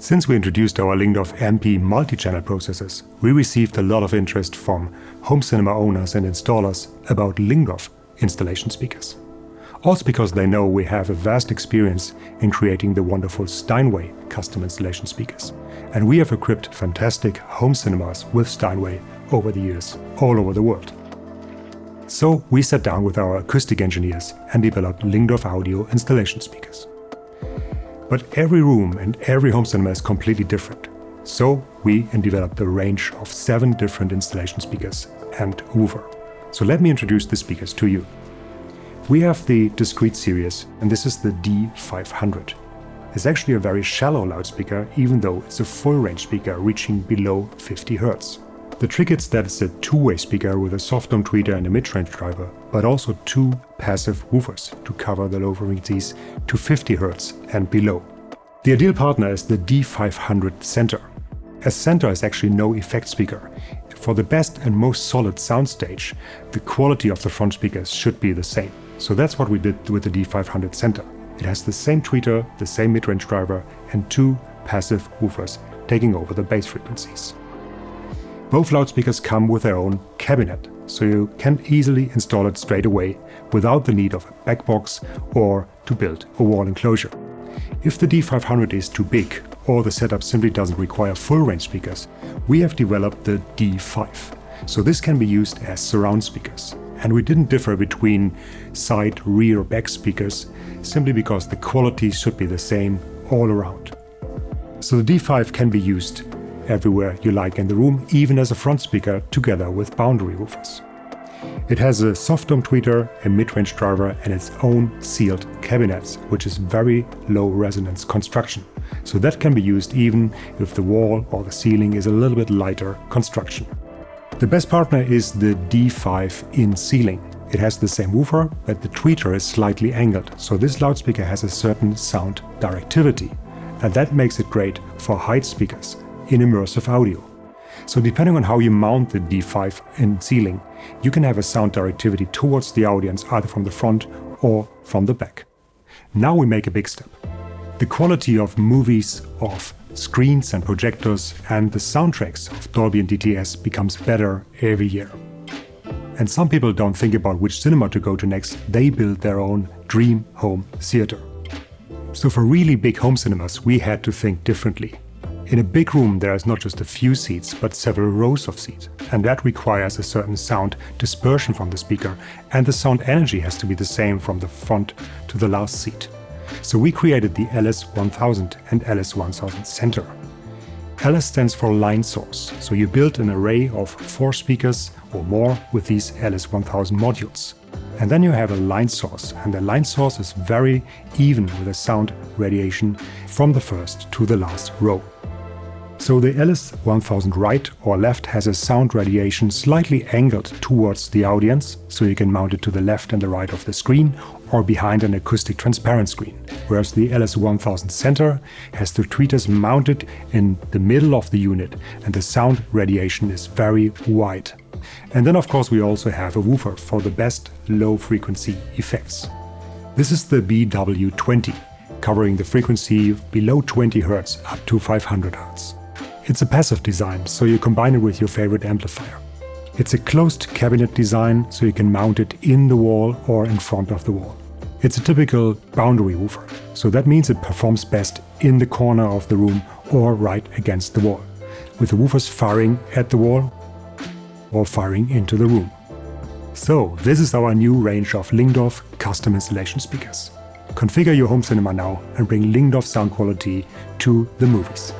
Since we introduced our Lyngdorf MP multi-channel processors, we received a lot of interest from home cinema owners and installers about Lyngdorf installation speakers. Also because they know we have a vast experience in creating the wonderful Steinway custom installation speakers. And we have equipped fantastic home cinemas with Steinway over the years, all over the world. So we sat down with our acoustic engineers and developed Lyngdorf audio installation speakers. But every room and every home cinema is completely different. So we developed a range of 7 different installation speakers and woofer. So let me introduce the speakers to you. We have the discrete series, and this is the D500. It's actually a very shallow loudspeaker, even though it's a full-range speaker reaching below 50 Hz. The trick is that it's a two-way speaker with a soft dome tweeter and a mid-range driver, but also 2 passive woofers to cover the low frequencies to 50 Hz and below. The ideal partner is the D500 Center. A Center is actually no effect speaker. For the best and most solid soundstage, the quality of the front speakers should be the same. So that's what we did with the D500 Center. It has the same tweeter, the same mid-range driver, and 2 passive woofers taking over the bass frequencies. Both loudspeakers come with their own cabinet, so you can easily install it straight away without the need of a backbox or to build a wall enclosure. If the D500 is too big or the setup simply doesn't require full-range speakers, we have developed the D5. So this can be used as surround speakers. And we didn't differ between side, rear or back speakers simply because the quality should be the same all around. So the D5 can be used everywhere you like in the room, even as a front speaker together with boundary woofers. It has a soft dome tweeter, a mid-range driver and its own sealed cabinets, which is very low resonance construction. So that can be used even if the wall or the ceiling is a little bit lighter construction. The best partner is the D5 in ceiling. It has the same woofer, but the tweeter is slightly angled, so this loudspeaker has a certain sound directivity, and that makes it great for height speakers in immersive audio. So depending on how you mount the D5 in ceiling, you can have a sound directivity towards the audience either from the front or from the back. Now we make a big step. The quality of movies, of screens and projectors, and the soundtracks of Dolby and DTS becomes better every year. And some people don't think about which cinema to go to next, they build their own dream home theater. So for really big home cinemas, we had to think differently. In a big room there is not just a few seats, but several rows of seats, and that requires a certain sound dispersion from the speaker, and the sound energy has to be the same from the front to the last seat. So we created the LS1000 and LS1000 Center. LS stands for line source, so you build an array of 4 speakers or more with these LS1000 modules. And then you have a line source, and the line source is very even with the sound radiation from the first to the last row. So the LS1000 right or left has a sound radiation slightly angled towards the audience, so you can mount it to the left and the right of the screen or behind an acoustic transparent screen. Whereas the LS1000 Center has the tweeters mounted in the middle of the unit and the sound radiation is very wide. And then of course we also have a woofer for the best low frequency effects. This is the BW20, covering the frequency below 20 Hz up to 500 Hz. It's a passive design, so you combine it with your favorite amplifier. It's a closed cabinet design, so you can mount it in the wall or in front of the wall. It's a typical boundary woofer, so that means it performs best in the corner of the room or right against the wall, with the woofers firing at the wall or firing into the room. So this is our new range of Lyngdorf Custom Installation speakers. Configure your home cinema now and bring Lyngdorf sound quality to the movies.